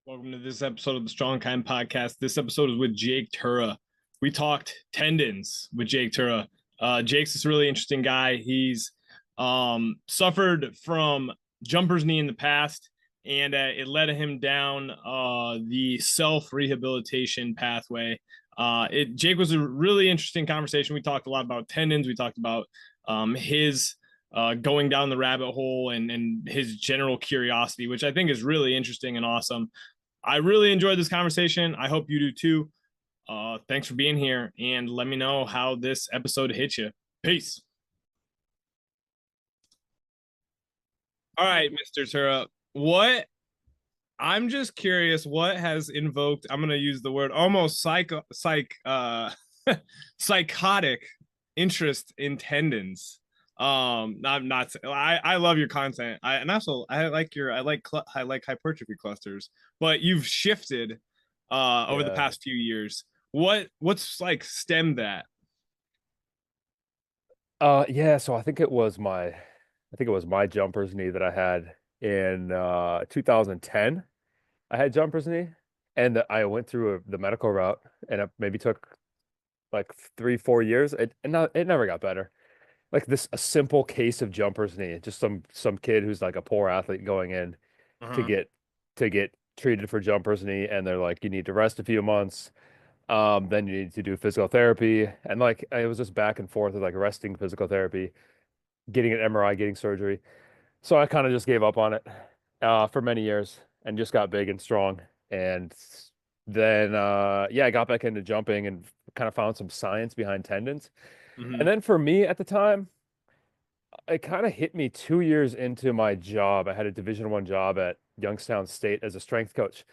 Welcome to this episode of the Strong Kind Podcast. This episode is with Jake Tuura. We talked tendons with Jake Tuura. Jake's this really interesting guy. He's suffered from jumper's knee in the past, and it led him down the self-rehabilitation pathway. Jake was a really interesting conversation. We talked a lot about tendons. We talked about his going down the rabbit hole and his general curiosity, which I think is really interesting and awesome. I really enjoyed this conversation. I hope you do too. Thanks for being here, and let me know how this episode hit you. Peace. All right, Mr. Tura. I'm just curious, what has invoked, I'm gonna use the word almost psychotic interest in tendons. I'm not I love your content. I like hypertrophy clusters, but you've shifted over the Yeah. past few years. What's like stemmed that? Yeah, so I think it was my jumper's knee that I had in 2010. I had jumper's knee and I went through the medical route and it maybe took like 3, 4 years. It never got better. Like a simple case of jumper's knee, just some kid who's like a poor athlete going in to Uh-huh. get treated for jumper's knee, and they're like, you need to rest a few months. Then you need to do physical therapy. And like it was just back and forth with like resting physical therapy, getting an MRI, getting surgery. So I kind of just gave up on it for many years and just got big and strong. And then yeah, I got back into jumping and kind of found some science behind tendons. Mm-hmm. And then for me at the time, it kind of hit me 2 years into my job. I had a Division I job at Youngstown State as a strength coach.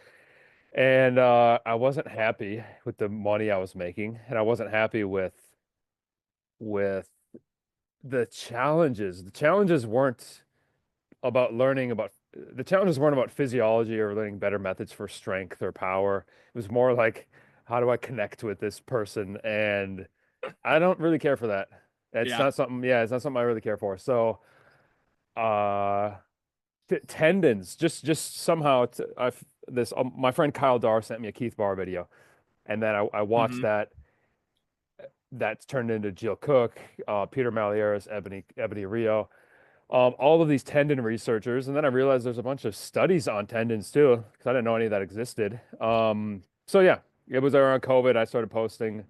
And I wasn't happy with the money I was making, and I wasn't happy with the challenges. The challenges weren't about physiology or learning better methods for strength or power. It was more like, how do I connect with this person? And I don't really care for that. Yeah. It's not something I really care for. So, uh, tendons, just somehow, my friend Kyle Dar sent me a Keith Barr video, and then I watched Mm-hmm. that. That's turned into Jill Cook, Peter Malieris, Ebony Rio, all of these tendon researchers. And then I realized there's a bunch of studies on tendons too, because I didn't know any of that existed. So yeah, it was around COVID. I started posting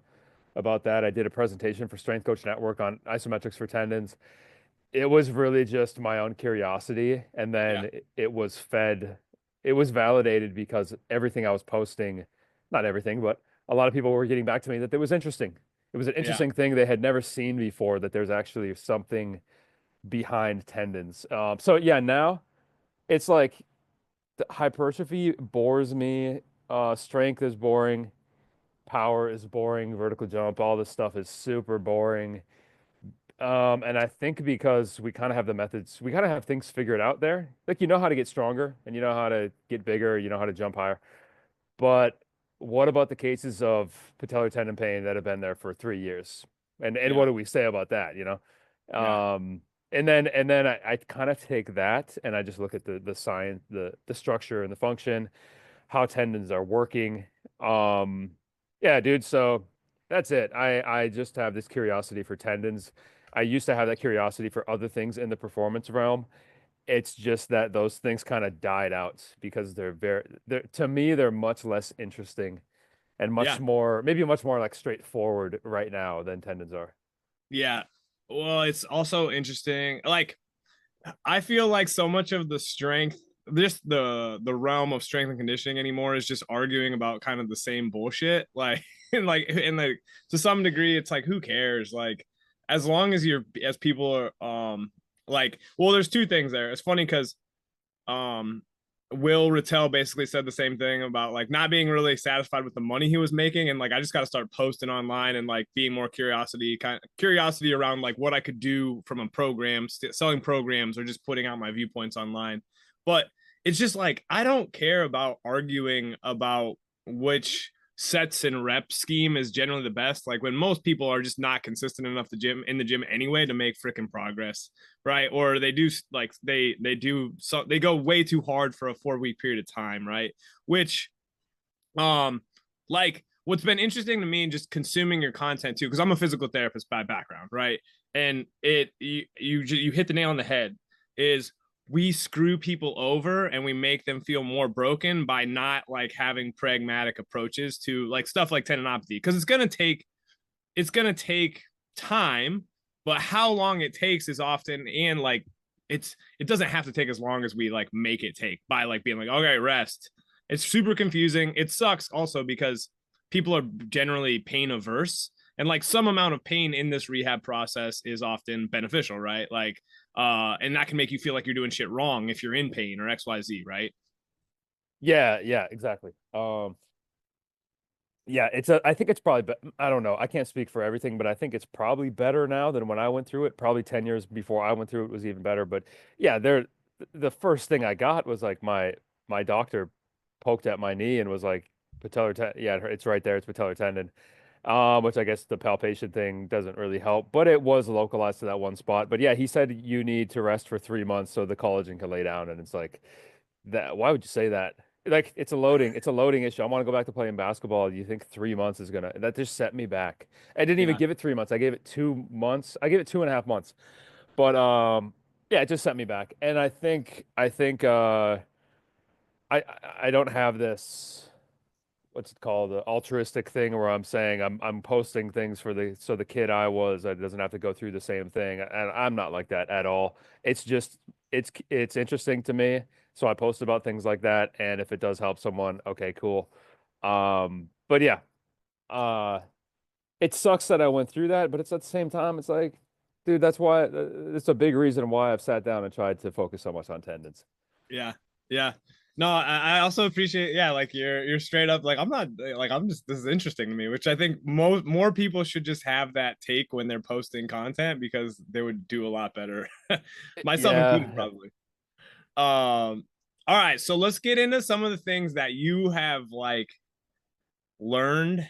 about that. I did a presentation for Strength Coach Network on isometrics for tendons. It was really just my own curiosity. And Yeah. then it was validated because everything I was posting, not everything, but a lot of people were getting back to me that it was interesting. It was an Yeah. interesting thing they had never seen before, that there's actually something behind tendons. So yeah, now it's like the hypertrophy bores me. Strength is boring. Power is boring. Vertical jump, all this stuff is super boring. And I think because we kind of have the methods, we kind of have things figured out there. Like, you know how to get stronger and you know how to get bigger, you know how to jump higher. But what about the cases of patellar tendon pain that have been there for 3 years? And Yeah. what do we say about that, you know? Yeah. And then I kind of take that and I just look at the science, the structure and the function, how tendons are working. Um, yeah, dude. So that's it. I just have this curiosity for tendons. I used to have that curiosity for other things in the performance realm. It's just that those things kind of died out because they're to me, they're much less interesting and Yeah. maybe much more like straightforward right now than tendons are. Yeah. Well, it's also interesting. Like, I feel like so much of the strength, just the realm of strength and conditioning anymore is just arguing about kind of the same bullshit. Like and like to some degree, it's like who cares? Like as long as as people are like, well, there's two things there. It's funny because um Will Rattel basically said the same thing about like not being really satisfied with the money he was making, and like I just got to start posting online and like being more curiosity around like what I could do from a program, selling programs or just putting out my viewpoints online. But it's just like I don't care about arguing about which sets and rep scheme is generally the best. Like when most people are just not consistent enough in the gym anyway to make freaking progress, right? Or they do like they do so they go way too hard for a 4 week period of time, right? Which like what's been interesting to me and just consuming your content too, because I'm a physical therapist by background, right? And you hit the nail on the head is we screw people over and we make them feel more broken by not like having pragmatic approaches to like stuff like tendinopathy, because it's gonna take time, but how long it takes is often, and like it doesn't have to take as long as we like make it take by like being like, okay, rest. It's super confusing. It sucks also because people are generally pain averse, and like some amount of pain in this rehab process is often beneficial, right? Like and that can make you feel like you're doing shit wrong if you're in pain or XYZ, right? Yeah, yeah, exactly. Yeah, I think it's probably, I don't know. I can't speak for everything, but I think it's probably better now than when I went through it. Probably 10 years before I went through it was even better. But yeah, the first thing I got was like my doctor poked at my knee and was like patellar tendon. Yeah, it's right there. It's patellar tendon. Which I guess the palpation thing doesn't really help, but it was localized to that one spot. But yeah, he said you need to rest for 3 months so the collagen can lay down. And it's like that. Why would you say that? Like it's a loading issue. I want to go back to playing basketball. You think 3 months is gonna, that just set me back. I didn't even Yeah. give it 3 months. I gave it 2 months. I gave it 2.5 months. But yeah, it just set me back. And I don't have this, what's it called, the altruistic thing where I'm saying I'm posting things for the so the kid I was doesn't have to go through the same thing. And I'm not like that at all. It's just it's interesting to me. So I post about things like that. And if it does help someone, okay, cool. But yeah, uh it sucks that I went through that, but it's at the same time, it's like, dude, that's why it's a big reason why I've sat down and tried to focus so much on tendons. Yeah. Yeah. No, I also appreciate, yeah, like you're straight up like I'm not like I'm just this is interesting to me, which I think most more people should just have that take when they're posting content because they would do a lot better. Myself included, Yeah. probably. All right, so let's get into some of the things that you have like learned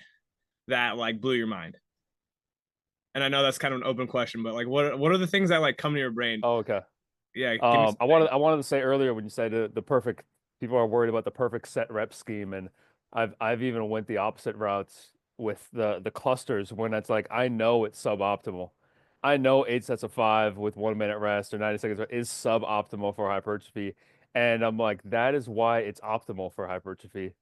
that like blew your mind. And I know that's kind of an open question, but like what are the things that like come to your brain? Oh, okay. Yeah, give me some things. I wanted to say earlier when you said the perfect, people are worried about the perfect set rep scheme, and I've even went the opposite routes with the clusters when it's like I know it's suboptimal. I know 8 sets of 5 with 1 minute rest or 90 seconds is suboptimal for hypertrophy, and I'm like that is why it's optimal for hypertrophy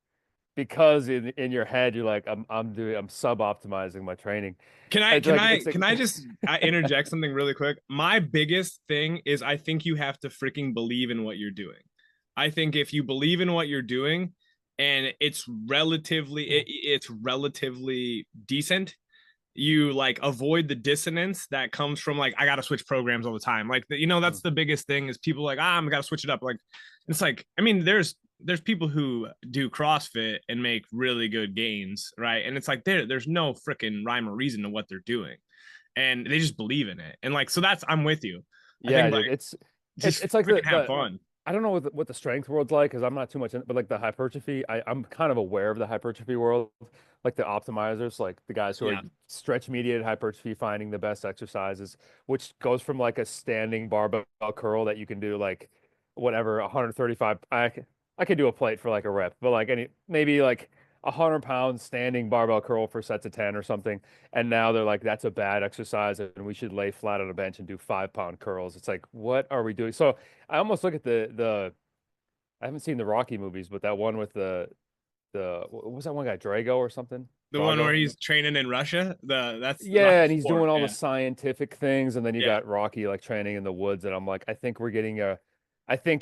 because in your head you're like I'm sub-optimizing my training. Can I It's can like I it's like can I just interject something really quick? My biggest thing is I think you have to freaking believe in what you're doing. I think if you believe in what you're doing and it's relatively decent, you like avoid the dissonance that comes from like I gotta switch programs all the time. Like that's the biggest thing is people like I'm gotta switch it up. Like it's like I mean there's people who do CrossFit and make really good gains, right? And it's like there's no freaking rhyme or reason to what they're doing, and they just believe in it. And like so that's I'm with you. I yeah, think like dude, just it's like freaking have the fun. I don't know what the strength world's like because I'm not too much in it, but like the hypertrophy, I'm kind of aware of the hypertrophy world, like the optimizers, like the guys who are Yeah, stretch mediated hypertrophy, finding the best exercises, which goes from like a standing barbell curl that you can do like whatever 135. I could do a plate for like a rep, but like any maybe like 100 pounds standing barbell curl for sets of 10 or something. And now they're like, that's a bad exercise, and we should lay flat on a bench and do 5 pound curls. It's like, what are we doing? So I almost look at the I haven't seen the Rocky movies, but that one with the what was that one guy, Drago or something? the one where Drago? he's training in Russia. That's Yeah, Rocky and he's Four. doing all the Yeah, scientific things, and then you yeah, got Rocky like training in the woods, and I'm like, I think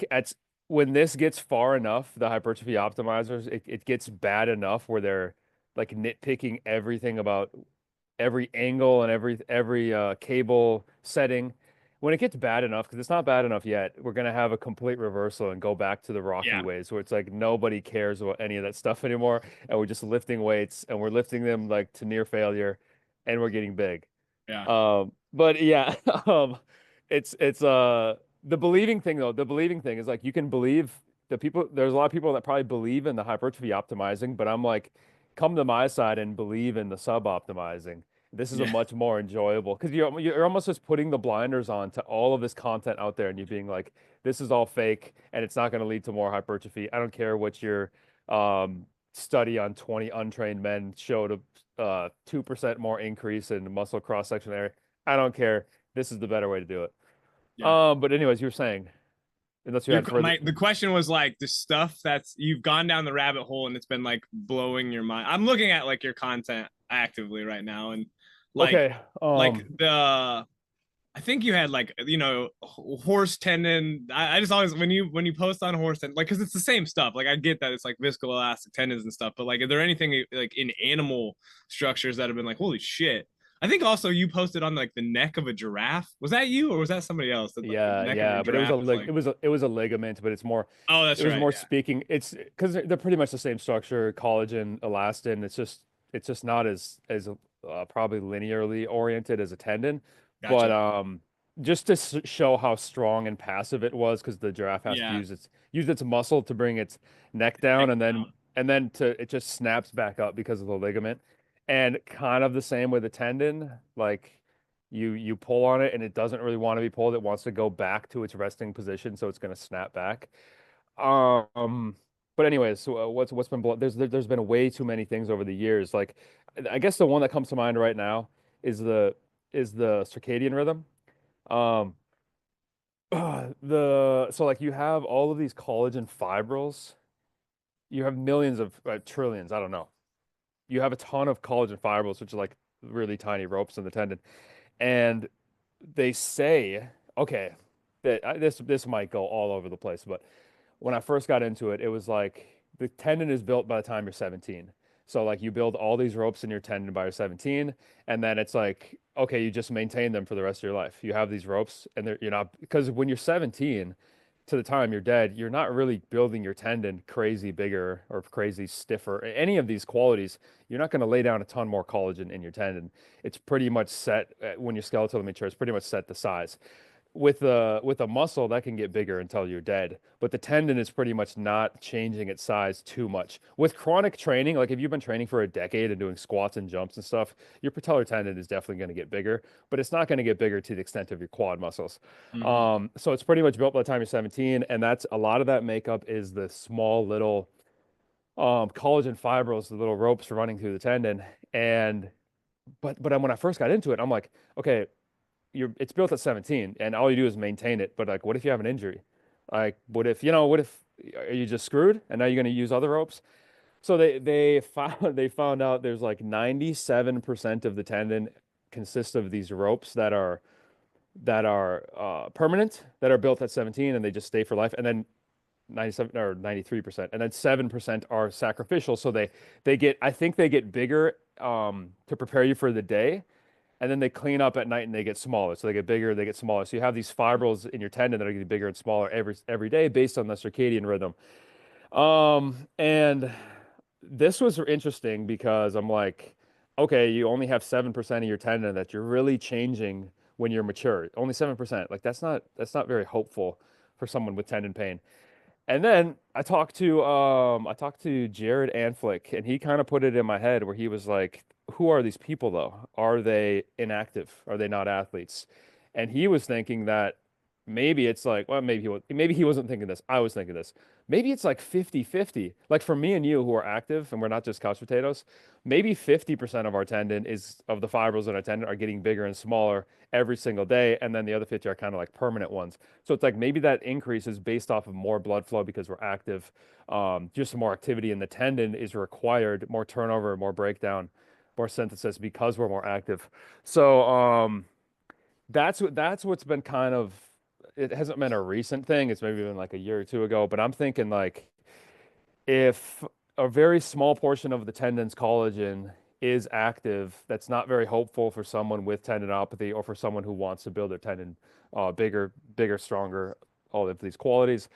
at when this gets far enough, the hypertrophy optimizers, it gets bad enough where they're like nitpicking everything about every angle and every cable setting. When it gets bad enough, because it's not bad enough yet, we're gonna have a complete reversal and go back to the Rocky yeah, ways, where it's like nobody cares about any of that stuff anymore, and we're just lifting weights and we're lifting them like to near failure, and we're getting big. yeah, But yeah, it's the believing thing though. The believing thing is like you can believe the people. There's a lot of people that probably believe in the hypertrophy optimizing, but I'm like, come to my side and believe in the sub optimizing. This is a Yeah. much more enjoyable because you're almost just putting the blinders on to all of this content out there, and you're being like, this is all fake, and it's not going to lead to more hypertrophy. I don't care what your study on 20 untrained men showed a 2% more increase in muscle cross section area. I don't care. This is the better way to do it. Yeah. But anyways, you were saying, unless you had further. The question was like the stuff that's you've gone down the rabbit hole and it's been like blowing your mind. I'm looking at like your content actively right now and like Okay. the I think you had like horse tendon. I just always when you post on horse tendon, like because it's the same stuff. Like I get that it's like viscoelastic tendons and stuff, but like is there anything like in animal structures that have been like holy shit? I think also you posted on like the neck of a giraffe. Was that you or was that somebody else? That like the Yeah, neck of a yeah, but it was a giraffe is lig like it was a ligament, but oh it that's was right more yeah speaking. It's because they're pretty much the same structure, collagen, elastin. It's just not as probably linearly oriented as a tendon, but gotcha just to show how strong and passive it was, because the giraffe has to yeah use its muscle to bring its neck down, and then to it just snaps back up because of the ligament, and kind of the same with the tendon, like. You pull on it and it doesn't really want to be pulled. It wants to go back to its resting position, so it's going to snap back. Um, but anyways, so what's been there's been way too many things over the years. Like, I guess the one that comes to mind right now is the circadian rhythm. Um, the so like you have all of these collagen fibrils. You have millions of trillions. I don't know. You have a ton of collagen fibrils, which are like really tiny ropes in the tendon. And they say, okay, that this might go all over the place, but when I first got into it, it was like the tendon is built by the time you're 17. So like you build all these ropes in your tendon by you're 17, and then it's like, okay, you just maintain them for the rest of your life. You have these ropes, and you're not because when you're 17 to the time you're dead, you're not really building your tendon crazy bigger or crazy stiffer. Any of these qualities, you're not going to lay down a ton more collagen in your tendon. It's pretty much set when your skeletal mature. It's pretty much set the size with a muscle that can get bigger until you're dead, but the tendon is pretty much not changing its size too much with chronic training. Like if you've been training for a decade and doing squats and jumps and stuff, your patellar tendon is definitely going to get bigger, but it's not going to get bigger to the extent of your quad muscles. mm-hmm. So it's pretty much built by the time you're 17, and that's a lot of that makeup is the small little collagen fibrils, the little ropes running through the tendon. And but when I first got into it, I'm like, okay, it's built at 17 and all you do is maintain it. But like, what if you have an injury? Like, what if are you just screwed and now you're going to use other ropes? So they found they found out there's like 97% of the tendon consists of these ropes that are permanent, that are built at 17 and they just stay for life. And then 97 or 93%, and then 7% are sacrificial. So they get, I think they get bigger to prepare you for the day, and then they clean up at night and they get smaller. So they get bigger, they get smaller. So you have these fibrils in your tendon that are getting bigger and smaller every day based on the circadian rhythm. And this was interesting because I'm like, okay, you only have 7% of your tendon that you're really changing when you're mature. Only 7%. Like that's not very hopeful for someone with tendon pain. And then I talked to Jared Anflick, and he kind of put it in my head where he was like, who are these people though? Are they inactive? Are they not athletes? And he was thinking that maybe it's like, well, maybe he wasn't thinking this. I was thinking this. Maybe it's like 50-50. Like for me and you who are active and we're not just couch potatoes, maybe 50% of our tendon is of the fibrils in our tendon are getting bigger and smaller every single day, and then the other 50 are kind of like permanent ones. So it's like maybe that increase is based off of more blood flow because we're active. Just more activity in the tendon is required, more turnover, more breakdown, more synthesis because we're more active. So that's what's been kind of, it hasn't been a recent thing. It's maybe been like a year or two ago, but I'm thinking like if a very small portion of the tendon's collagen is active, that's not very hopeful for someone with tendinopathy or for someone who wants to build their tendon bigger, stronger, all of these qualities.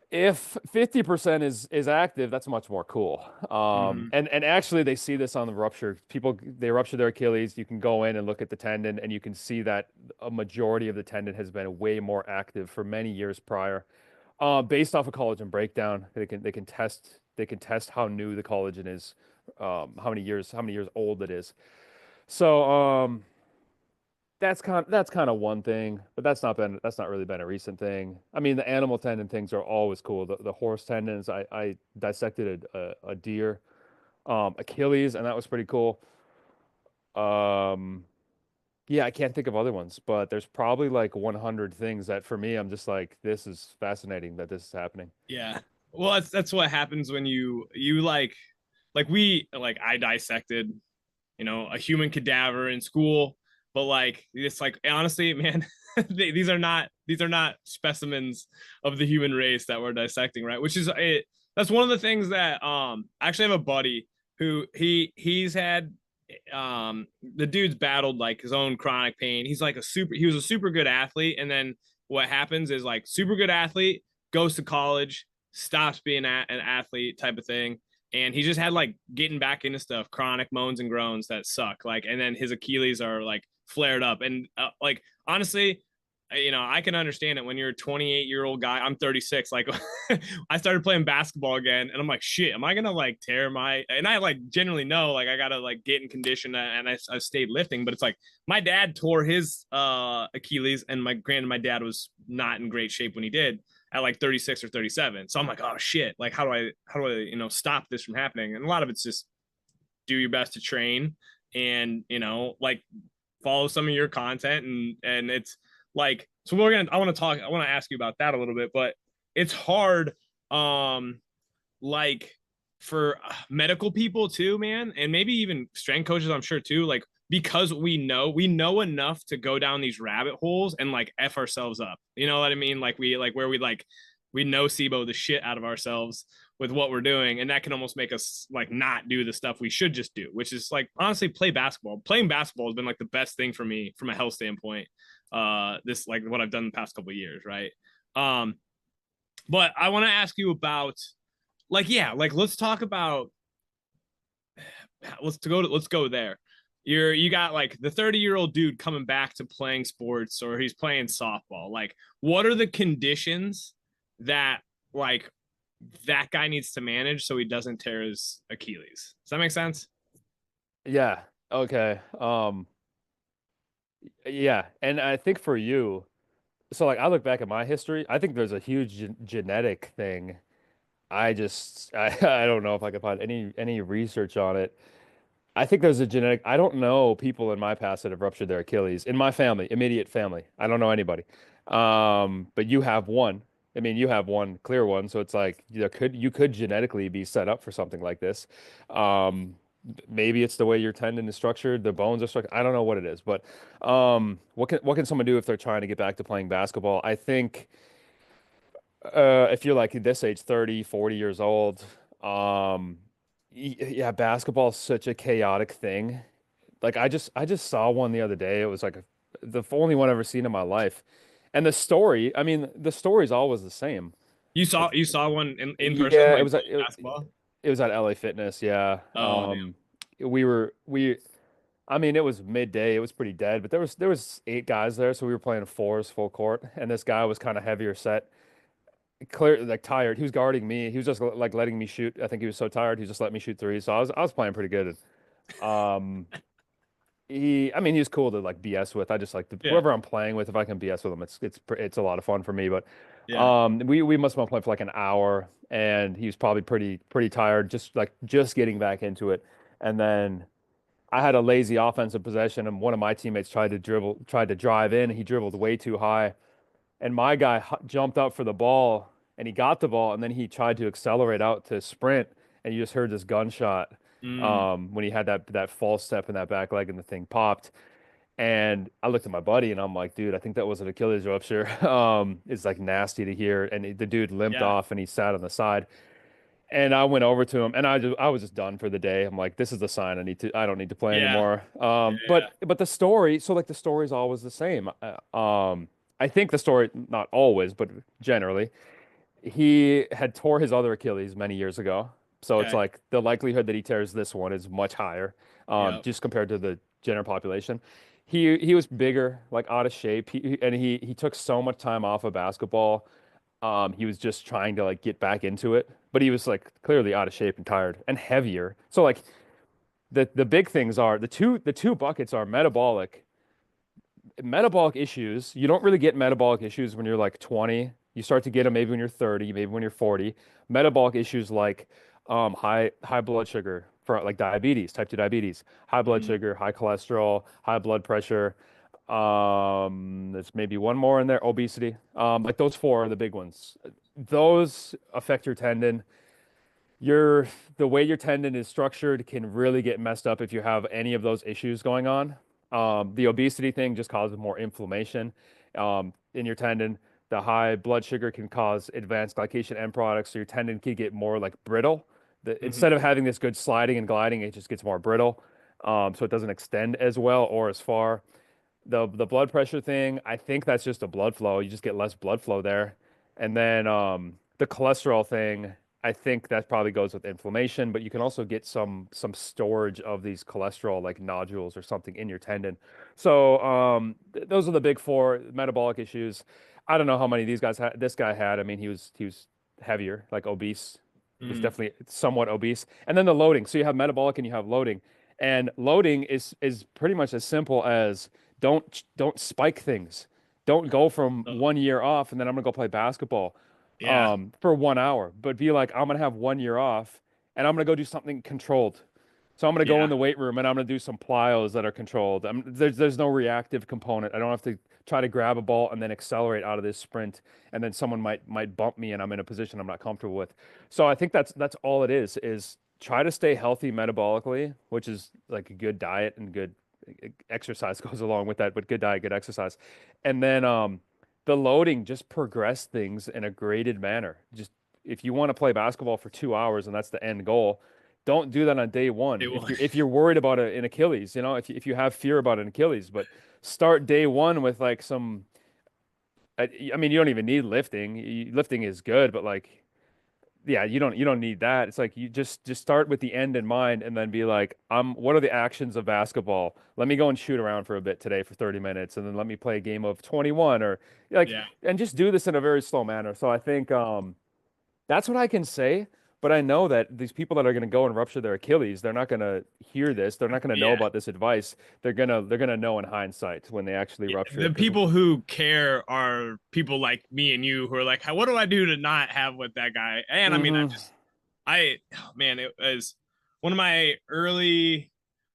If 50% is active, that's much more cool. Mm-hmm. And actually they see this on the rupture. People, they rupture their Achilles. You can go in and look at the tendon and you can see that a majority of the tendon has been way more active for many years prior. Based off of collagen breakdown, they can test how new the collagen is how many years old it is. So that's kind of one thing, but that's not really been a recent thing. I mean, the animal tendon things are always cool. The horse tendons, I dissected a deer, Achilles, and that was pretty cool. Um, yeah, I can't think of other ones, but there's probably like 100 things that for me, I'm just like, this is fascinating that this is happening. Yeah. Well, that's what happens when you like we like I dissected, a human cadaver in school, but like it's like honestly, man, these are not specimens of the human race that we're dissecting, right? Which is it. That's one of the things that I actually have a buddy who he's had the dude's battled like his own chronic pain. He was a super good athlete, and then what happens is like super good athlete goes to college, stops being an athlete type of thing, and he just had like getting back into stuff, chronic moans and groans that suck. Like, and then his Achilles are like flared up, and like honestly, I can understand it when you're a 28-year-old guy. I'm 36. Like, I started playing basketball again, and I'm like, shit, am I gonna like tear my? And I like generally know like I gotta like get in condition, and I stayed lifting, but it's like my dad tore his Achilles, and my dad was not in great shape when he did at like 36 or 37. So I'm like, oh shit, like how do I stop this from happening? And a lot of it's just do your best to train and like follow some of your content and it's like so I want to ask you about that a little bit, but it's hard like for medical people too, man, and maybe even strength coaches, I'm sure too, like because we know enough to go down these rabbit holes and like f ourselves up. You know what I mean? Like we know SIBO the shit out of ourselves with what we're doing, and that can almost make us like not do the stuff we should just do, which is like honestly play basketball. Playing basketball has been like the best thing for me from a health standpoint. This like what I've done the past couple of years, right? Um, but I want to ask you about like yeah, like let's talk about let's go there. You got like the 30-year-old dude coming back to playing sports or he's playing softball. Like what are the conditions that like that guy needs to manage so he doesn't tear his Achilles? Does that make sense? Yeah. Okay. Yeah, and I think for you, so like I look back at my history, I think there's a huge genetic thing. I don't know if I could find any research on it. I think there's a genetic. I don't know people in my past that have ruptured their Achilles in my family, immediate family. I don't know anybody. But you have one. I mean, you have one clear one, so it's like you could genetically be set up for something like this. Um, Maybe it's the way your tendon is structured, the bones are structured. I don't know what it is, but what can someone do if they're trying to get back to playing basketball? I think if you're like this age, 30, 40 years old, yeah, basketball is such a chaotic thing. Like I just saw one the other day. It was like the only one I've ever seen in my life. And the story, I mean, the story's always the same. It's You saw one in person yeah, like playing basketball? it was at LA Fitness, yeah. Oh damn. We I mean, it was midday. It was pretty dead, but there was 8 guys there, so we were playing fours full court, and this guy was kind of heavier set, clear like tired. He was guarding me. He was just like letting me shoot. I think he was so tired, he just let me shoot threes. So I was playing pretty good. Um I mean, he was cool to like BS with. I just like Yeah. whoever I'm playing with, if I can BS with him, it's a lot of fun for me. But Yeah. we must have been playing for like an hour, and he was probably pretty tired, just getting back into it. And then I had a lazy offensive possession, and one of my teammates tried to drive in. He dribbled way too high, and my guy jumped up for the ball, and he got the ball, and then he tried to accelerate out to sprint, and you just heard this gunshot Mm, when he had that false step in that back leg, and the thing popped. And I looked at my buddy, and I'm like, dude, I think that was an Achilles rupture. It's like nasty to hear. And the dude limped yeah. off, and he sat on the side. And I went over to him, and I was just done for the day. I'm like, this is the sign I don't need to play Yeah. anymore. Yeah. But the story, so like the story's always the same. I think the story, not always, but generally, he had tore his other Achilles many years ago. So it's Okay. like the likelihood that he tears this one is much higher, Yep. just compared to the general population. He was bigger, like out of shape. He took so much time off of basketball. He was just trying to like get back into it, but he was like clearly out of shape and tired and heavier. So like the big things are the two buckets are metabolic issues. You don't really get metabolic issues when you're like 20. You start to get them maybe when you're 30, maybe when you're 40. Metabolic issues like high blood sugar for like diabetes, type 2 diabetes, high blood Mhm. sugar, high cholesterol, high blood pressure. There's maybe one more in there, obesity. Like those four are the big ones. Those affect your tendon. The way your tendon is structured can really get messed up if you have any of those issues going on. The obesity thing just causes more inflammation in your tendon. The high blood sugar can cause advanced glycation end products, so your tendon can get more like brittle. Instead Mhm. of having this good sliding and gliding, it just gets more brittle, so it doesn't extend as well or as far. The blood pressure thing, I think that's just a blood flow. You just get less blood flow there. And then the cholesterol thing, I think that probably goes with inflammation, but you can also get some storage of these cholesterol like nodules or something in your tendon. So those are the big four metabolic issues. I don't know how many these guys had. This guy had. I mean, he was heavier, like obese. He was Mhm. definitely somewhat obese. And then the loading. So you have metabolic and you have loading. And loading is pretty much as simple as don't spike things. Don't go from Oh, 1 year off and then I'm gonna go play basketball yeah. for 1 hour, but be like, I'm gonna have 1 year off and I'm gonna go do something controlled. So I'm gonna go in Yeah. the weight room and I'm gonna do some plyos that are controlled. There's no reactive component. I don't have to try to grab a ball and then accelerate out of this sprint, and then someone might bump me and I'm in a position I'm not comfortable with. So I think that's all it is try to stay healthy metabolically, which is like a good diet and good exercise goes along with that, but good diet, good exercise. And then the loading, just progress things in a graded manner. Just if you want to play basketball for 2 hours and that's the end goal, don't do that on day one. It If will. you're worried about an Achilles, if you have fear about an Achilles, but start day one with like some. I mean, you don't even need lifting. Lifting is good, but like yeah, you don't need that. It's like you just start with the end in mind and then be like, what are the actions of basketball? Let me go and shoot around for a bit today for 30 minutes and then let me play a game of 21 or like Yeah. and just do this in a very slow manner. So I think that's what I can say, but I know that these people that are going to go and rupture their Achilles, they're not going to hear this. They're not going to know Yeah. about this advice. They're going to know in hindsight when they actually Yeah, rupture the it because people who care are people like me and you who are like, what do I do to not have what that guy? And I mean, hmm oh, man, it was one of my early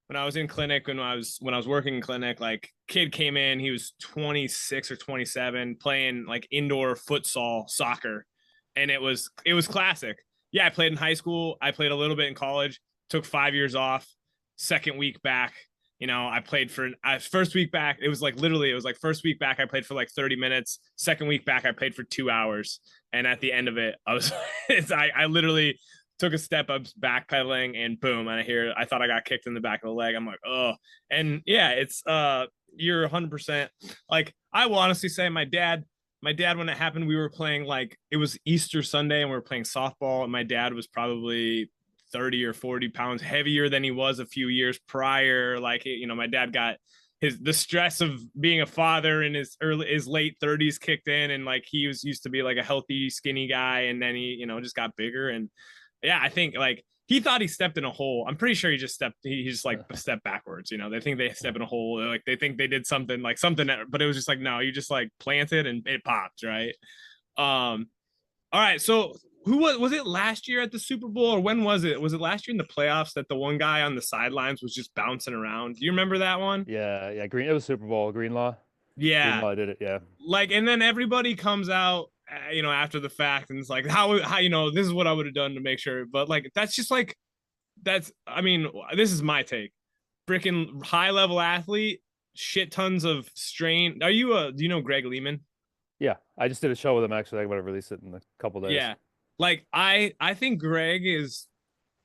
when I was in clinic when I was working in clinic. Like, kid came in, he was 26 or 27, playing like indoor futsal soccer, and it was classic. Yeah, I played in high school. I played a little bit in college. Took 5 years off. Second week back, I played for first week back. It was like literally, it was like first week back, I played for like 30 minutes. Second week back, I played for 2 hours. And at the end of it, I literally took a step up backpedaling and boom. And I thought I got kicked in the back of the leg. I'm like, oh, and yeah, you're 100%. Like, I will honestly say my dad, when it happened, we were playing, like, it was Easter Sunday and we were playing softball. And my dad was probably 30 or 40 pounds heavier than he was a few years prior. Like, my dad got the stress of being a father in his late 30s kicked in, and like he was used to be like a healthy skinny guy, and then he just got bigger. And yeah, I think like he thought he stepped in a hole. I'm pretty sure he just like stepped backwards. They think they step in a hole, like they think they did something, like something, but it was just like, no, you just like planted and it popped, right? um all right, so who was it last year at the Super Bowl, or when was it? Was it last year in the playoffs that the one guy on the sidelines was just bouncing around? Do you remember that one? Yeah, yeah. Green. It was Super Bowl. Greenlaw. Yeah. Greenlaw did it. Yeah. Like, and then everybody comes out, after the fact, and it's like, how this is what I would have done to make sure. But like, that's just like, I mean, this is my take. Freaking high level athlete, shit tons of strain. Do you know Greg Lehman? Yeah, I just did a show with him actually. I'm gonna release it in a couple days. Yeah. Like, I think Greg is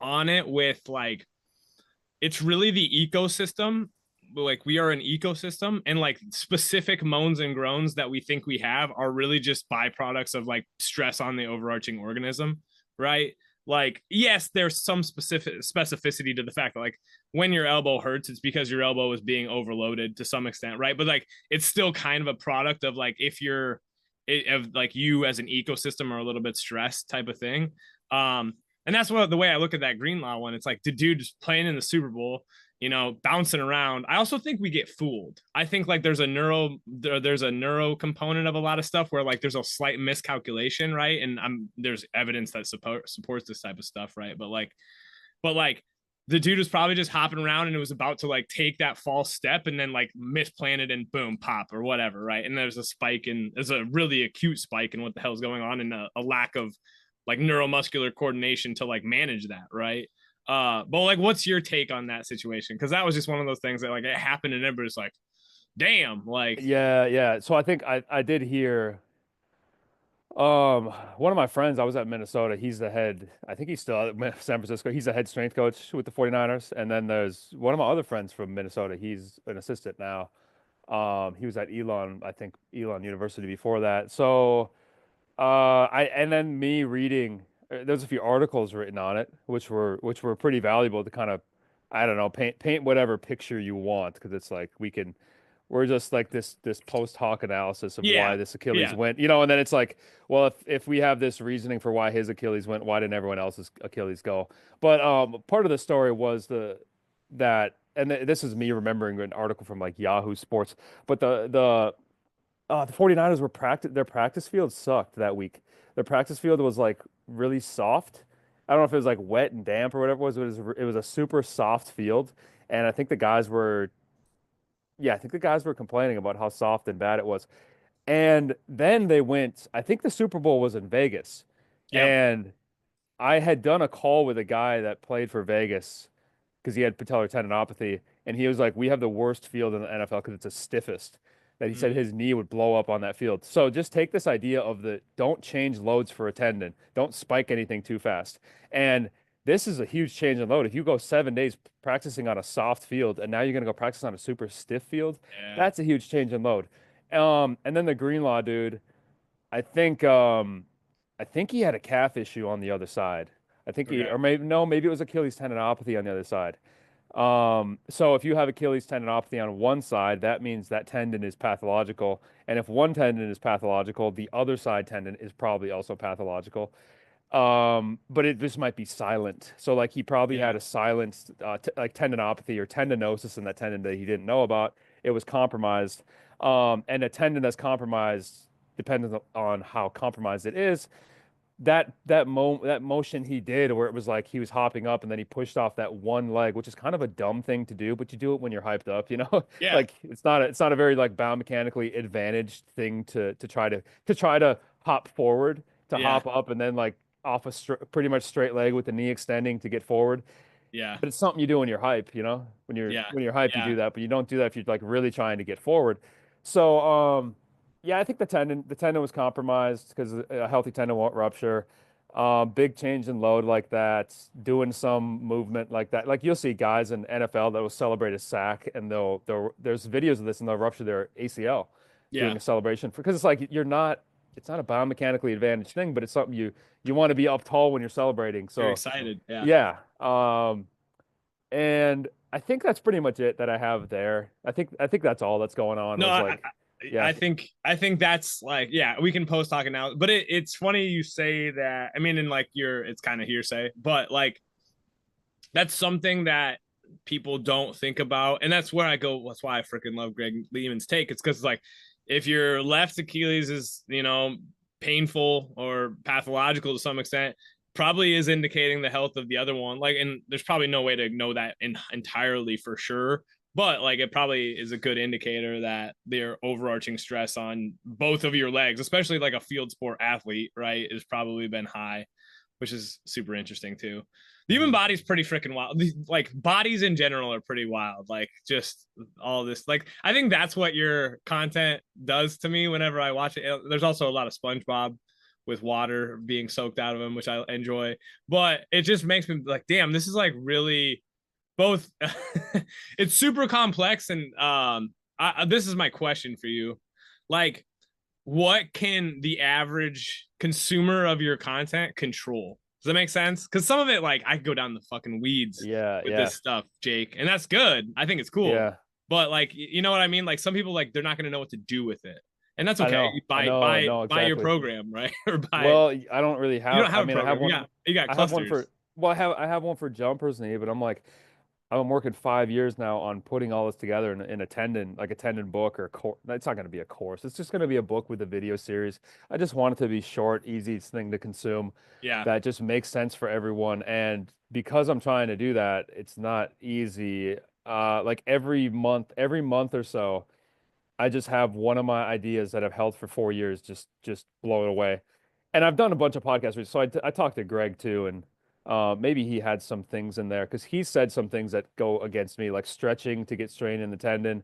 on it with, like, it's really the ecosystem. Like, we are an ecosystem, and like specific moans and groans that we think we have are really just byproducts of like stress on the overarching organism, right? Like, yes, there's some specificity to the fact that, like, when your elbow hurts, it's because your elbow is being overloaded to some extent, right? But like, it's still kind of a product of like, if you're of like, you as an ecosystem are a little bit stressed type of thing. And that's what the way I look at that Greenlaw one. It's like the dude just playing in the Super Bowl, bouncing around. I also think we get fooled. I think like there's a neuro component of a lot of stuff where like there's a slight miscalculation, right? And there's evidence that supports this type of stuff, right? But like the dude was probably just hopping around and it was about to like take that false step and then like misplanted and boom, pop or whatever, right? And there's a really acute spike in what the hell's going on and a lack of like neuromuscular coordination to like manage that, right? But like, what's your take on that situation? Because that was just one of those things that like it happened and everybody's like, damn, like, Yeah. So I think I did hear one of my friends, I was at Minnesota. He's the head, I think he's still at San Francisco. He's the head strength coach with the 49ers. And then there's one of my other friends from Minnesota. He's an assistant now. He was at Elon, I think Elon University before that. So and then me reading, there's a few articles written on it, which were pretty valuable to kind of, I don't know, paint whatever picture you want, because it's like we're just like this post hoc analysis of why yeah, this Achilles yeah, went, and then it's like, well, if we have this reasoning for why his Achilles went, why didn't everyone else's Achilles go? But part of the story was this is me remembering an article from like Yahoo Sports, but the 49ers their practice field sucked that week. Their practice field was like really soft. I don't know if it was like wet and damp or whatever it was, but it was a super soft field. And I think the guys were complaining about how soft and bad it was. And then I think the Super Bowl was in Vegas. yep, And I had done a call with a guy that played for Vegas because he had patellar tendinopathy, and he was like, "We have the worst field in the NFL because it's the stiffest." That he said mm-hmm. his knee would blow up on that field. So just take this idea of don't change loads for a tendon, don't spike anything too fast, and this is a huge change in load. If you go 7 days practicing on a soft field, and now you're going to go practice on a super stiff field, Yeah, that's a huge change in load. And then the Greenlaw dude, I think um I think he had a calf issue on the other side. I think he okay, or maybe no, maybe it was Achilles tendinopathy on the other side. So if you have Achilles tendinopathy on one side, that means that tendon is pathological. And if one tendon is pathological, the other side tendon is probably also pathological. But it just might be silent. So like he probably had yeah, a silent like tendinopathy or tendinosis in that tendon that he didn't know about. It was compromised. And a tendon that's compromised, depending on how compromised it is, that motion he did where it was like he was hopping up and then he pushed off that one leg, which is kind of a dumb thing to do, but you do it when you're hyped up. yeah, Like it's not a very like biomechanically advantaged thing to try to hop forward, to yeah, hop up and then like off a pretty much straight leg with the knee extending to get forward. yeah, But it's something you do when you're hype. When you're yeah, when you're hype, you yeah, do that, but you don't do that if you're like really trying to get forward. So, yeah, I think the tendon was compromised because a healthy tendon won't rupture. Big change in load like that, doing some movement like that. Like you'll see guys in NFL that will celebrate a sack, and there's videos of this, and they'll rupture their ACL doing yeah. a celebration because it's like it's not a biomechanically advantaged thing, but it's something you want to be up tall when you're celebrating. You're So excited, yeah. yeah. And I think that's pretty much it that I have there. I think that's all that's going on No, was I, like, I yeah, I think that's like, yeah, we can post talking now, but it's funny you say that. I mean, in like it's kind of hearsay, but like that's something that people don't think about, and that's where I go. That's why I freaking love Greg Lehman's take. It's because like if your left Achilles is painful or pathological to some extent, probably is indicating the health of the other one. Like, and there's probably no way to know that entirely for sure, but like it probably is a good indicator that their overarching stress on both of your legs, especially like a field sport athlete, right, has probably been high, which is super interesting too. The human mhm. body's pretty freaking wild. Like bodies in general are pretty wild. Like just all this. Like I think that's what your content does to me whenever I watch it. There's also a lot of SpongeBob with water being soaked out of him, which I enjoy. But it just makes me like, damn, this is like really both. It's super complex, and this is my question for you. Like, what can the average consumer of your content control? Does that make sense? Because some of it, like, I go down the fucking weeds Yeah, with yeah, this stuff, Jake, and that's good. I think it's cool. yeah. But like, you know what I mean? Like, some people like they're not going to know what to do with it, and that's I okay. know, You I buy know, buy no, buy your exactly. program, right? Or buy Well, I don't really you have. don't I have a mean, I have program. one. You got I have one clusters. for. Well, I have one for jumpers knee, but I'm like, I'm working 5 years now on putting all this together in a tendon, like a tendon book or course. It's not going to be a course. It's just going to be a book with a video series. I just want it to be short, easy thing to consume Yeah. that just makes sense for everyone. And because I'm trying to do that, it's not easy. Like every month or so, I just have one of my ideas that I've held for 4 years just blow it away. And I've done a bunch of podcasts, so I talked to Greg too, and maybe he had some things in there because he said some things that go against me, like stretching to get strain in the tendon,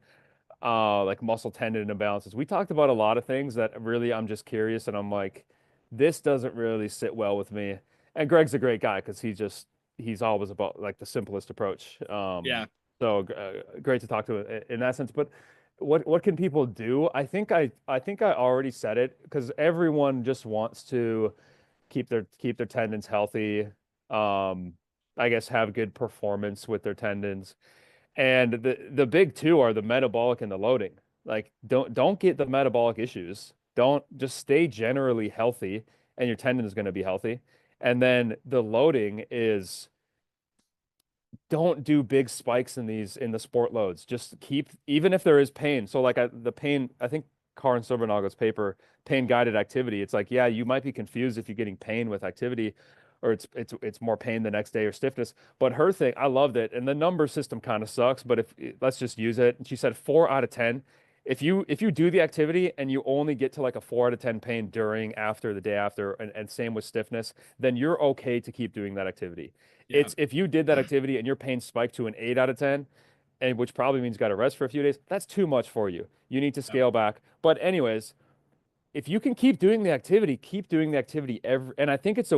like muscle tendon imbalances. We talked about a lot of things that really I'm just curious, and I'm like, this doesn't really sit well with me. And Greg's a great guy because he's always about like the simplest approach. Yeah. So great to talk to in that sense. But what can people do? I think I already said it because everyone just wants to keep their tendons healthy. Um, I guess have good performance with their tendons. And the big two are the metabolic and the loading. Like don't get the metabolic issues. Don't just stay generally healthy and your tendon is going to be healthy. And then the loading is don't do big spikes in the sport loads. Just keep even if there is pain. So like the pain, I think Karin Silvernagle's paper, pain guided activity. It's like, yeah, you might be confused if you're getting pain with activity, or it's more pain the next day or stiffness. But her thing, I loved it. And the number system kind of sucks, but if let's just use it. And she said 4 out of 10. If you do the activity and you only get to like a 4 out of 10 pain during, after, the day after, and same with stiffness, then you're okay to keep doing that activity. Yeah. It's if you did that activity and your pain spiked to an 8 out of 10, and which probably means you got to rest for a few days, that's too much for you. You need to Yep. scale back. But anyways, if you can keep doing the activity, keep doing the activity every. And I think it's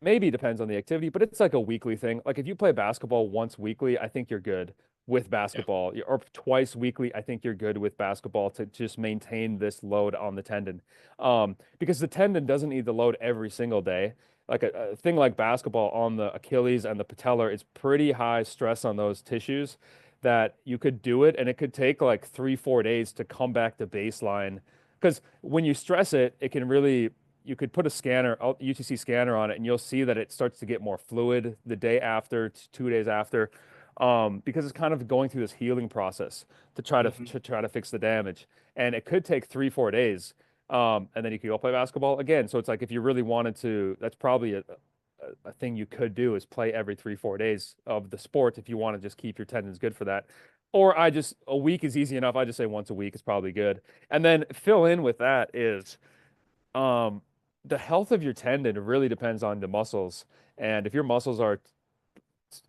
maybe it depends on the activity, but it's like a weekly thing. Like if you play basketball once weekly, I think you're good with Yeah. basketball, or twice weekly. I think you're good with basketball to just maintain this load on the tendon, because the tendon doesn't need the load every single day. Like a thing like basketball on the Achilles and the patellar, it's pretty high stress on those tissues that you could do it, and it could take like 3, 4 days to come back to baseline. Because when you stress it, it can really you could put a scanner, UTC scanner on it, and you'll see that it starts to get more fluid the day after, 2 days after, because it's kind of going through this healing process to try to Hmm. fix the damage. And it could take 3, 4 days, and then you could go play basketball again. So it's like if you really wanted to, that's probably a thing you could do is play every 3, 4 days of the sport if you want to just keep your tendons good for that. Or a week is easy enough. I just say once a week is probably good. And then fill in with that is um, the health of your tendon really depends on the muscles. And if your muscles are,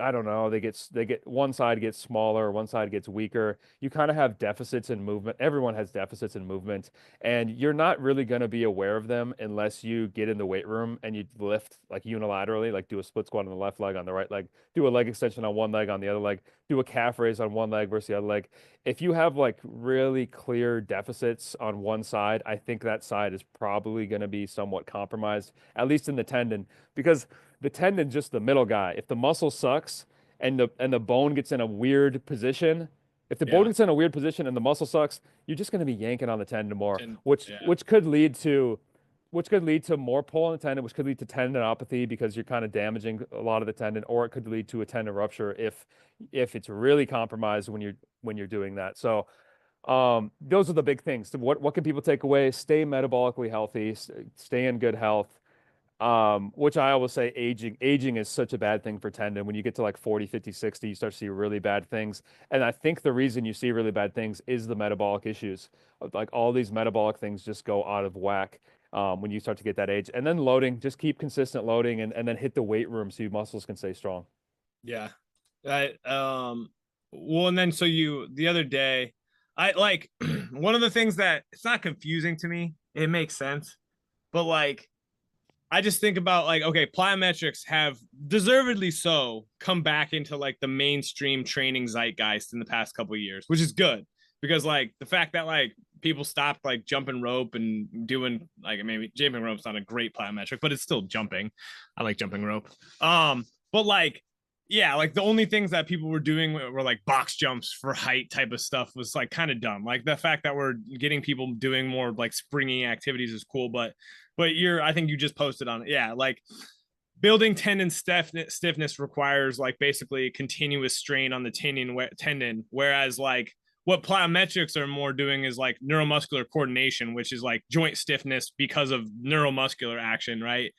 I don't know, they get one side gets smaller, one side gets weaker. You kind of have deficits in movement. Everyone has deficits in movement, and you're not really going to be aware of them unless you get in the weight room and you lift like unilaterally, like do a split squat on the left leg, on the right leg, do a leg extension on one leg, on the other leg, do a calf raise on one leg versus the other leg. If you have like really clear deficits on one side, I think that side is probably going to be somewhat compromised, at least in the tendon, because the tendon just the middle guy. If the muscle sucks and the bone gets in a weird position, if the bone Yeah. gets in a weird position and the muscle sucks, you're just going to be yanking on the tendon more, And which yeah. which could lead to more pull on the tendon, which could lead to tendinopathy because you're kind of damaging a lot of the tendon, or it could lead to a tendon rupture if it's really compromised when you're doing that. So those are the big things. So what can people take away? Stay metabolically healthy, stay in good health. Which I always say aging is such a bad thing for tendon. When you get to like 40, 50, 60, you start to see really bad things. And I think the reason you see really bad things is the metabolic issues. Like all these metabolic things just go out of whack when you start to get that age. And then loading, just keep consistent loading and then hit the weight room so your muscles can stay strong. Yeah. I well, and then so you the other day, I like one of the things that it's not confusing to me. It makes sense. But like I just think about like, okay, plyometrics have deservedly so come back into like the mainstream training zeitgeist in the past couple of years, which is good because like the fact that like people stopped like jumping rope and doing like maybe jumping rope's not a great plyometric, but it's still jumping. I like jumping rope. But like yeah, like the only things that people were doing were like box jumps for height type of stuff was like kind of dumb. Like the fact that we're getting people doing more like springy activities is cool, but I think you just posted on it. Yeah, like building tendon stiffness requires like basically continuous strain on the tendon, whereas like what plyometrics are more doing is like neuromuscular coordination, which is like joint stiffness because of neuromuscular action, right?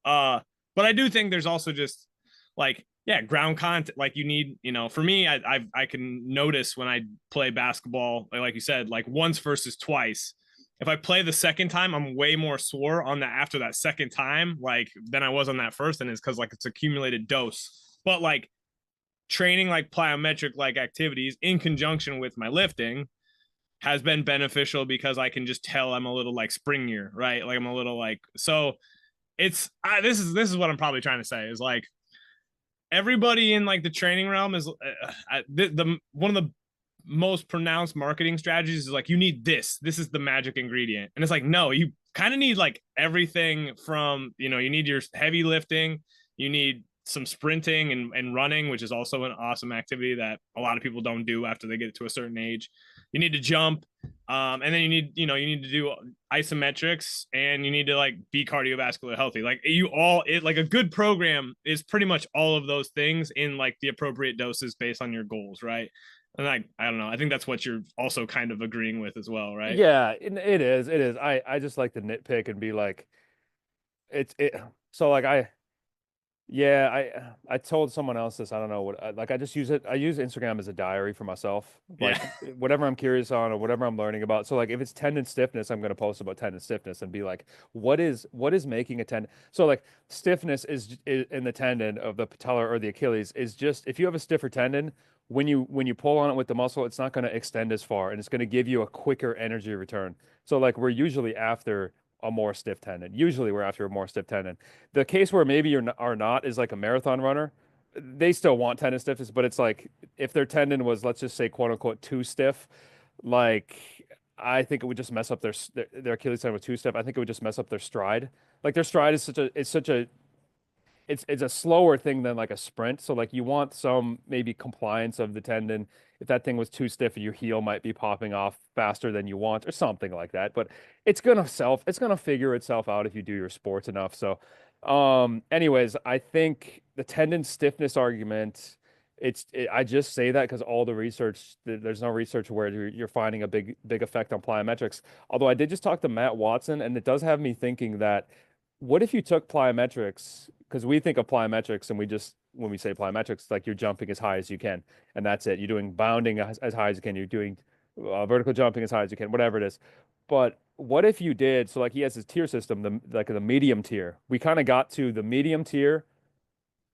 uh but I do think there's also just like, yeah, ground contact. Like you need, for me, I can notice when I play basketball, like you said, like once versus twice. If I play the second time, I'm way more sore on that after that second time, like than I was on that first, and it's because like it's accumulated dose. But like training like plyometric like activities in conjunction with my lifting has been beneficial because I can just tell I'm a little like springier, right? Like I'm a little like so. This is what I'm probably trying to say is like everybody in like the training realm is the one of the most pronounced marketing strategies is like you need this is the magic ingredient, and it's like no, you kind of need like everything from, you need your heavy lifting, you need some sprinting and running, which is also an awesome activity that a lot of people don't do after they get to a certain age. You need to jump, and then you need to do isometrics, and you need to like be cardiovascular healthy. Like like a good program is pretty much all of those things in like the appropriate doses based on your goals, right? And I don't know. I think that's what you're also kind of agreeing with as well, right? Yeah, it is. It is. I just like to nitpick and be like, it's it. So like yeah, I told someone else this. I don't know what. Like I just use it. I use Instagram as a diary for myself. Yeah. Like whatever I'm curious on or whatever I'm learning about. So like if it's tendon stiffness, I'm gonna post about tendon stiffness and be like, what is making a tendon? So like stiffness is in the tendon of the patella or the Achilles is just if you have a stiffer tendon, when you pull on it with the muscle, it's not gonna extend as far and it's gonna give you a quicker energy return. So like we're usually after a more stiff tendon. Usually we're after a more stiff tendon. The case where maybe are not is like a marathon runner. They still want tendon stiffness, but it's like if their tendon was, let's just say, quote unquote, too stiff, like I think it would just mess up their Achilles tendon was too stiff. I think it would just mess up their stride. Like their stride is such a it's a slower thing than like a sprint. So like you want some maybe compliance of the tendon. If that thing was too stiff, your heel might be popping off faster than you want or something like that. But it's gonna figure itself out if you do your sports enough. So anyways, I think the tendon stiffness argument, I just say that because all the research, there's no research where you're finding a big effect on plyometrics. Although I did just talk to Matt Watson, and it does have me thinking that what if you took plyometrics? Because we think of plyometrics, and when we say plyometrics, like you're jumping as high as you can, and that's it. You're doing bounding as high as you can. You're doing vertical jumping as high as you can, whatever it is. But what if you did? So like he has his tier system, the medium tier. We kind of got to the medium tier.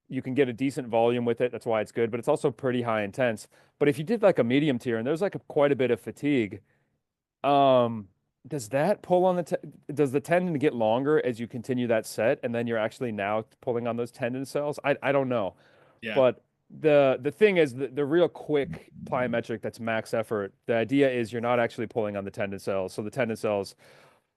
You can get a decent volume with it. That's why it's good, but it's also pretty high intense. But if you did like a medium tier, and there's like quite a bit of fatigue, um, does that pull on does the tendon get longer as you continue that set, and then you're actually now pulling on those tendon cells? I don't know, Yeah. but the thing is the real quick plyometric that's max effort. The idea is you're not actually pulling on the tendon cells, so the tendon cells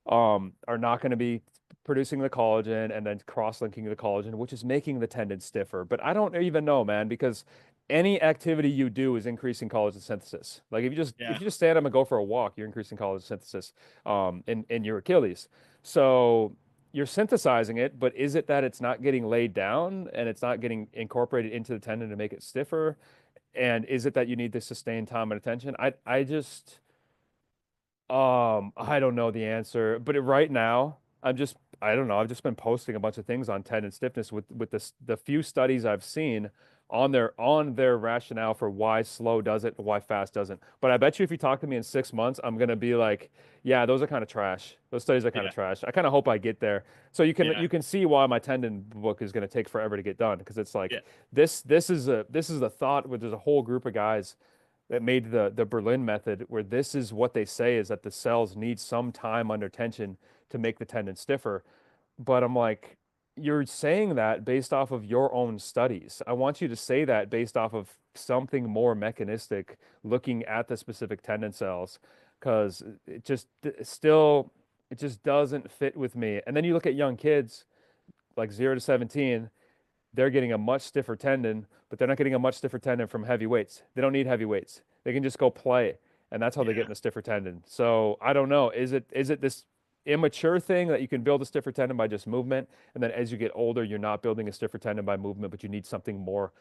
are not going to be producing the collagen and then cross-linking the collagen, which is making the tendon stiffer. But I don't even know, man, because any activity you do is increasing collagen synthesis. Like if Yeah. you just stand up and go for a walk, you're increasing collagen synthesis in your Achilles. So you're synthesizing it, but is it that it's not getting laid down and it's not getting incorporated into the tendon to make it stiffer? And is it that you need to sustain time and attention? I just I don't know the answer, but right now, I don't know. I've just been posting a bunch of things on tendon stiffness with the few studies I've seen on their rationale for why slow does it and why fast doesn't. But I bet you if you talk to me in 6 months, I'm gonna be like, yeah, those are kind of trash. Those studies are kind of Yeah. trash. I kind of hope I get there. So Yeah. you can see why my tendon book is gonna take forever to get done because it's like Yeah. this is a thought where there's a whole group of guys that made the Berlin method, where this is what they say is that the cells need some time under tension to make the tendon stiffer. But I'm like, you're saying that based off of your own studies. I want you to say that based off of something more mechanistic, looking at the specific tendon cells, because it just doesn't fit with me. And then you look at young kids like 0 to 17. they're getting a much stiffer tendon, but they're not getting a much stiffer tendon from heavy weights. They don't need heavy weights. They can just go play, and that's how they get Yeah. in a stiffer tendon. So I don't know. Is it this immature thing that you can build a stiffer tendon by just movement, and then as you get older, you're not building a stiffer tendon by movement, but you need something more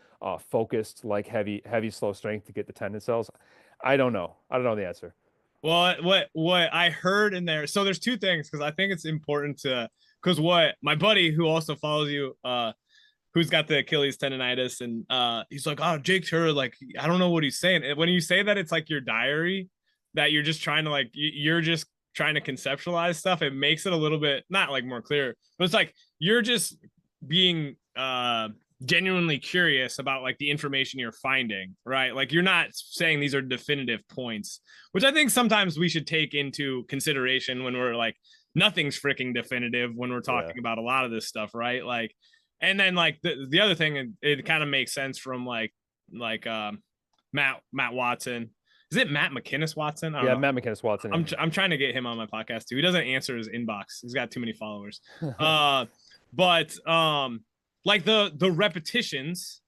focused, like heavy, slow strength to get the tendon cells? I don't know. I don't know the answer. Well, what I heard in there, so there's two things because I think it's important to because what my buddy who also follows you, who's got the Achilles tendonitis, and he's like, oh, Jake Tuura, like I don't know what he's saying. When you say that it's like your diary, that you're just trying to like you're just trying to conceptualize stuff, it makes it a little bit not like more clear, but it's like you're just being genuinely curious about like the information you're finding, right? Like you're not saying these are definitive points, which I think sometimes we should take into consideration when we're like nothing's freaking definitive when we're Yeah. talking about a lot of this stuff, right? Like, and then like the other thing, it kind of makes sense from like Matt Watson. Is it Matt McKinnis Watson? I don't Yeah, know. Matt McKinnis Watson. I'm trying to get him on my podcast too. He doesn't answer his inbox. He's got too many followers. But like the repetitions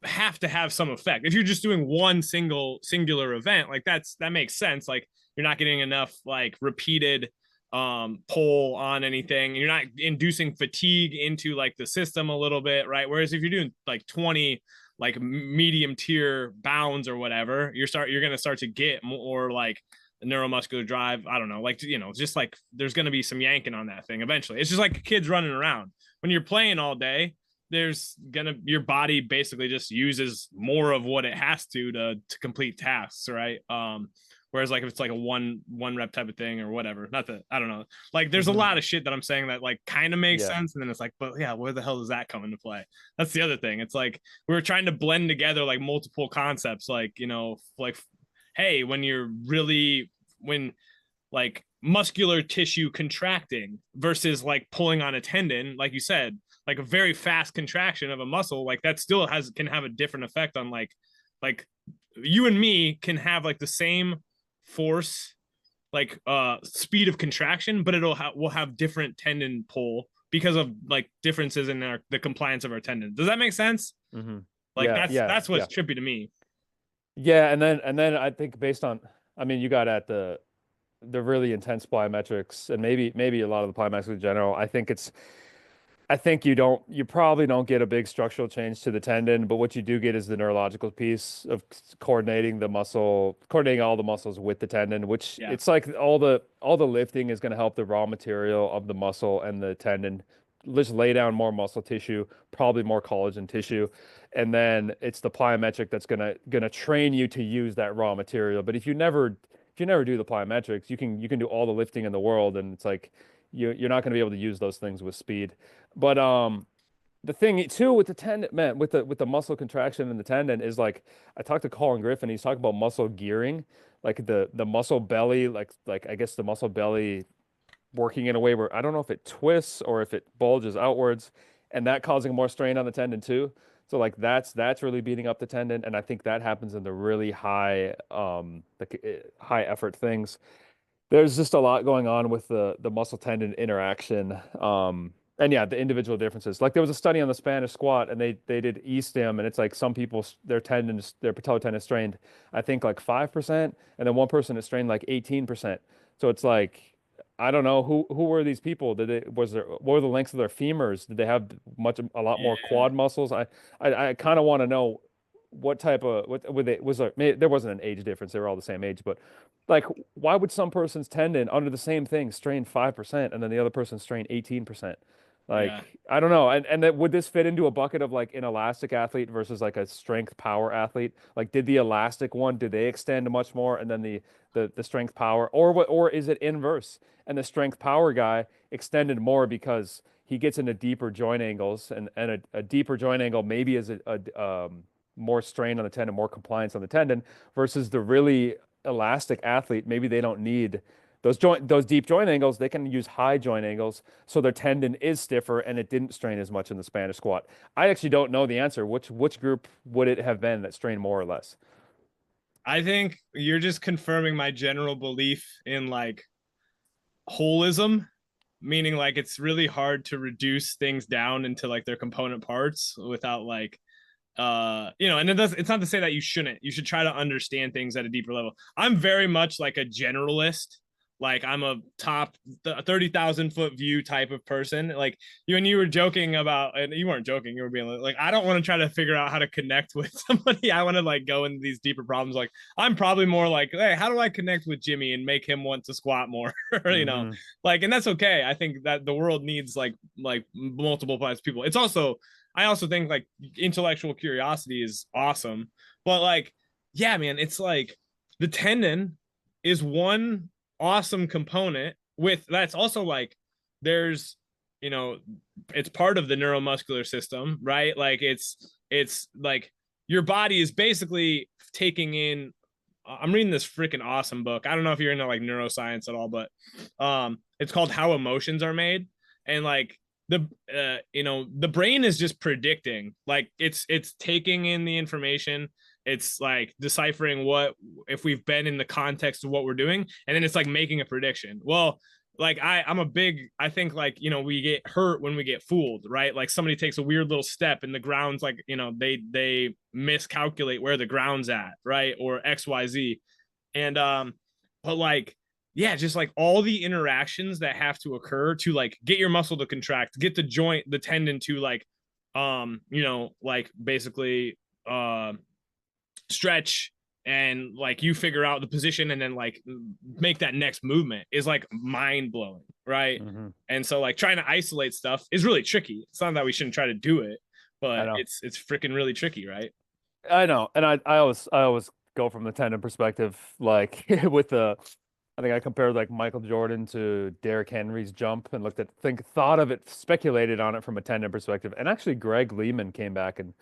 have to have some effect. If you're just doing one singular event, like that makes sense. Like you're not getting enough like repeated pull on anything. You're not inducing fatigue into like the system a little bit, right? Whereas if you're doing like 20 like medium tier bounds or whatever, you're gonna start to get more like neuromuscular drive. I don't know, like just like there's gonna be some yanking on that thing eventually. It's just like kids running around. When you're playing all day, there's gonna your body basically just uses more of what it has to complete tasks, right? Whereas like if it's like a one rep type of thing or whatever, not that I don't know. Like there's a Hmm. lot of shit that I'm saying that like kind of makes Yeah. sense, and then it's like, but yeah, where the hell does that come into play? That's the other thing. It's like we were trying to blend together like multiple concepts, like like hey, when like muscular tissue contracting versus like pulling on a tendon, like you said, like a very fast contraction of a muscle, like that still can have a different effect on like you and me can have like the same force, like speed of contraction, but we'll have different tendon pull because of like differences in the compliance of our tendon. Does that make sense? Hmm. Like Yeah. Yeah. that's Yeah. what's trippy to me. Yeah. And then I think based on, I mean, you got at the really intense plyometrics and maybe a lot of the plyometrics in general. I think you probably don't get a big structural change to the tendon, but what you do get is the neurological piece of coordinating all the muscles with the tendon, which Yeah. it's like all the lifting is going to help the raw material of the muscle and the tendon just lay down more muscle tissue, probably more collagen tissue, and then it's the plyometric that's gonna train you to use that raw material. But if you never do the plyometrics, you can do all the lifting in the world, and it's like you're not going to be able to use those things with speed. But the thing too with the tendon, man, with the muscle contraction in the tendon is like I talked to Colin Griffin. He's talking about muscle gearing, like the muscle belly, like I guess the muscle belly working in a way where I don't know if it twists or if it bulges outwards, and that causing more strain on the tendon too. So like that's really beating up the tendon, and I think that happens in the really high effort things. There's just a lot going on with the muscle tendon interaction. And yeah, the individual differences. Like there was a study on the Spanish squat, and they did e-stim, and it's like some people their patellar tendon strained, I think like 5%, and then one person is strained like 18%. So it's like I don't know who were these people? What were the lengths of their femurs? Did they have a lot more Yeah. quad muscles? I kind of want to know what type of what were they was there wasn't an age difference. They were all the same age, but like why would some person's tendon under the same thing strain 5% and then the other person strain 18%? Yeah. Like I don't know. And then would this fit into a bucket of like an elastic athlete versus like a strength power athlete? Like did the elastic one, did they extend much more and then the strength power, or is it inverse? And the strength power guy extended more because he gets into deeper joint angles, and a deeper joint angle maybe is more strain on the tendon, more compliance on the tendon, versus the really elastic athlete. Maybe they don't need those deep joint angles. They can use high joint angles, so their tendon is stiffer and it didn't strain as much in the Spanish squat. I actually don't know the answer. Which group would it have been that strained more or less? I think you're just confirming my general belief in like holism meaning like it's really hard to reduce things down into like their component parts without like and it's not to say that you should try to understand things at a deeper level. I'm very much like a generalist. Like I'm a top 30,000 foot view type of person. Like you were joking about, and you weren't joking, you were being like, I don't want to try to figure out how to connect with somebody. I want to like go into these deeper problems. Like I'm probably more like, hey, how do I connect with Jimmy and make him want to squat more? Hmm. Like, and that's okay. I think that the world needs like multiple types of people. It's also, I also think like intellectual curiosity is awesome, but like, yeah, man, it's like the tendon is one awesome component with that's also like there's you know it's part of the neuromuscular system, right? Like it's like your body is basically taking in. I'm reading this freaking awesome book. I don't know if you're into like neuroscience at all, but it's called How Emotions Are Made. And like the brain is just predicting, like it's taking in the information, it's like deciphering what if we've been in the context of what we're doing, and then it's like making a prediction. Well, like I'm a big, I think like we get hurt when we get fooled, right? Like somebody takes a weird little step and the ground's like they miscalculate where the ground's at, right? Or XYZ. And but like yeah, just like all the interactions that have to occur to like get your muscle to contract, get the joint, the tendon to like like basically stretch, and like you figure out the position and then like make that next movement is like mind blowing, right? Hmm. And so like trying to isolate stuff is really tricky. It's not that we shouldn't try to do it, I but know. it's freaking really tricky, right? I know, and I always go from the tendon perspective, like with the, I think I compared like Michael Jordan to Derrick Henry's jump and thought of it, speculated on it from a tendon perspective, and actually Greg Lehman came back and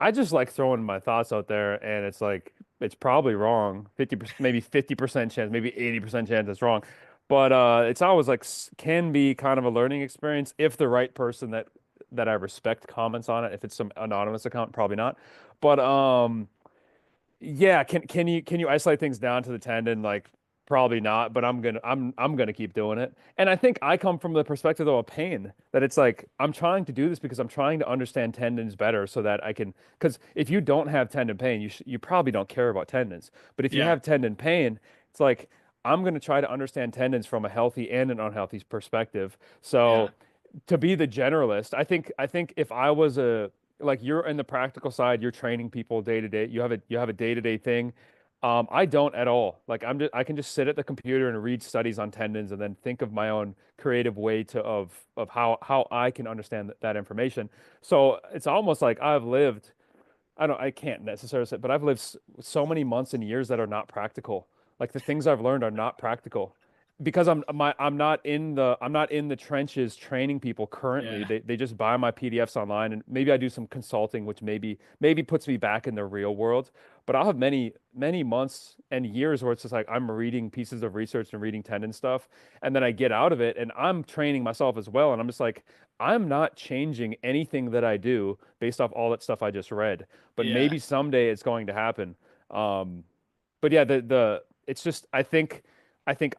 I just like throwing my thoughts out there, and it's like it's probably wrong, 50%, maybe 50% chance, maybe 80% chance it's wrong, but it's always like can be kind of a learning experience if the right person that I respect comments on it. If it's some anonymous account, probably not. But yeah, can you isolate things down to the tendon? Like probably not, but I'm gonna keep doing it. And I think I come from the perspective though of pain, that it's like I'm trying to do this because I'm trying to understand tendons better so that I can, because if you don't have tendon pain, you probably don't care about tendons. But if you Yeah, have tendon pain, it's like I'm gonna try to understand tendons from a healthy and an unhealthy perspective. yeah, So to be the generalist, I think if I was a, like you're in the practical side, you're training people day to day. You have a day-to-day thing. I don't at all. Like I can just sit at the computer and read studies on tendons and then think of my own creative way of how I can understand that information. So it's almost like I can't necessarily say, but I've lived so many months and years that are not practical. Like the things I've learned are not practical because I'm not in the trenches training people currently. yeah, They just buy my PDFs online, and maybe I do some consulting, which maybe puts me back in the real world. But I'll have many months and years where it's just like I'm reading pieces of research and reading tendon stuff, and then I get out of it and I'm training myself as well, and I'm just like I'm not changing anything that I do based off all that stuff I just read, but yeah, maybe someday it's going to happen. Um, but yeah, the it's just I think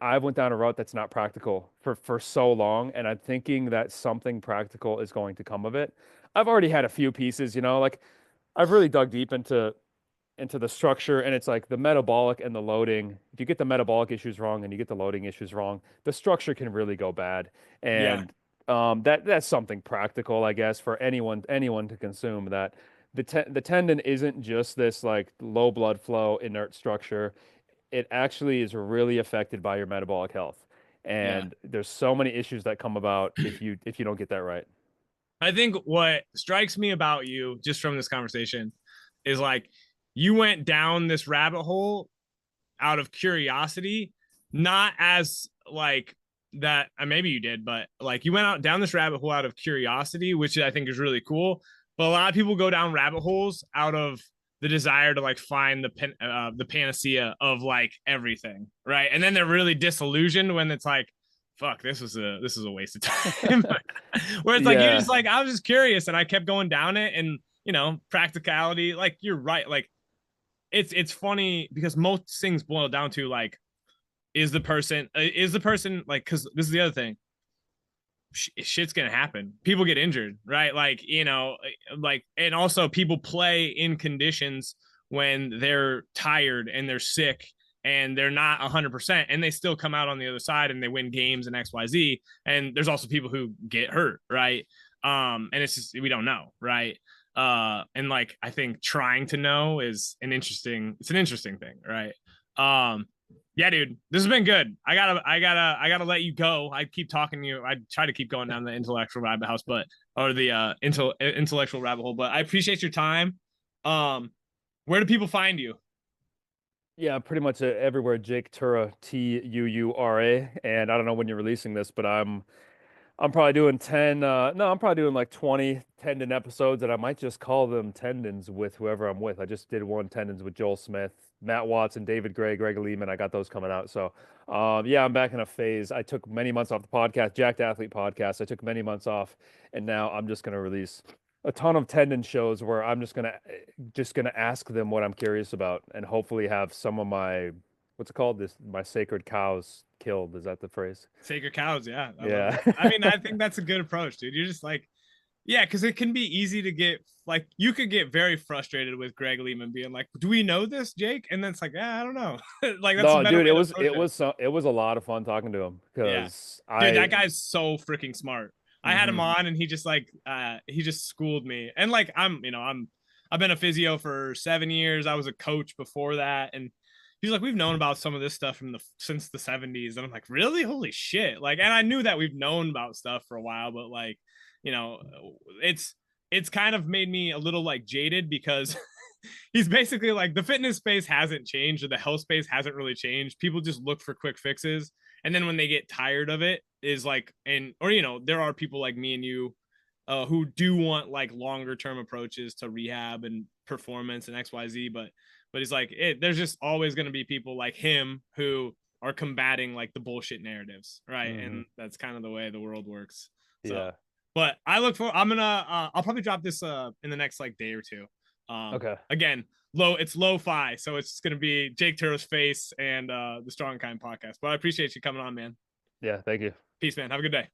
I went down a route that's not practical for so long, and I'm thinking that something practical is going to come of it. I've already had a few pieces, like I've really dug deep into the structure, and it's like the metabolic and the loading. If you get the metabolic issues wrong and you get the loading issues wrong, the structure can really go bad. yeah, And that's something practical, I guess, for anyone to consume, that the tendon isn't just this like low blood flow inert structure. It actually is really affected by your metabolic health. yeah. And there's so many issues that come about if you don't get that right. I think what strikes me about you just from this conversation is like you went down this rabbit hole out of curiosity, not as like that. Maybe you did, but like you went out down this rabbit hole out of curiosity, which I think is really cool. But a lot of people go down rabbit holes out of the desire to like find the panacea of like everything, right? And then they're really disillusioned when it's like, fuck, this is a waste of time. Where it's like you Yeah. just like I was just curious and I kept going down it, and practicality, like you're right, like it's funny because most things boil down to like is the person like, because this is the other thing, shit's gonna happen. People get injured, right? Like, and also people play in conditions when they're tired and they're sick and they're not 100%, and they still come out on the other side and they win games and XYZ. And there's also people who get hurt, right? And it's just, we don't know, right? And like, I think trying to know is it's an interesting thing, right? Yeah, dude, this has been good. I gotta let you go. I keep talking to you. I try to keep going down the intellectual rabbit house, or the intellectual rabbit hole. But I appreciate your time. Where do people find you? Yeah, pretty much everywhere. Jake Tuura, Tuura, and I don't know when you're releasing this, but I'm probably doing 10 no, I'm probably doing like 20 Tendon episodes, and I might just call them Tendons with whoever I'm with. I just did one Tendons with Joel Smith, Matt Watson, David Gray, Greg Lehman. I got those coming out. So yeah, I'm back in a phase. I took many months off the podcast, Jacked Athlete podcast. I took many months off, and now I'm just gonna release a ton of Tendon shows where I'm just gonna ask them what I'm curious about, and hopefully have some of my, what's it called? My sacred cows killed. Is that the phrase? Sacred cows. Yeah, I love Yeah. it. I mean, I think that's a good approach, dude. You're just like, yeah, because it can be easy to get like, you could get very frustrated with Greg Lehman being like, "Do we know this, Jake?" And then it's like, I don't know. Like, that's a No, better dude, way to approach it. it was a lot of fun talking to him Yeah, because dude, I that guy's so freaking smart. I had him mhm. on, and he just like, he just schooled me. And like, I've been a physio for 7 years. I was a coach before that, and he's like, we've known about some of this stuff since the 70s. And I'm like, really? Holy shit. Like, and I knew that we've known about stuff for a while, but like, you know, it's it's kind of made me a little like jaded because he's basically like, the fitness space hasn't changed, or the health space hasn't really changed. People just look for quick fixes, and then when they get tired of it, is like, and or there are people like me and you, who do want like longer term approaches to rehab and performance and XYZ. But he's like, there's just always going to be people like him who are combating like the bullshit narratives, right? Mhm. And that's kind of the way the world works. So, Yeah. but I look for, I'm gonna, I'll probably drop this in the next like day or two. Okay. Again, it's lo-fi, so it's gonna be Jake Turo's face and the Strong Kind podcast. But I appreciate you coming on, man. Yeah, thank you. Peace, man. Have a good day.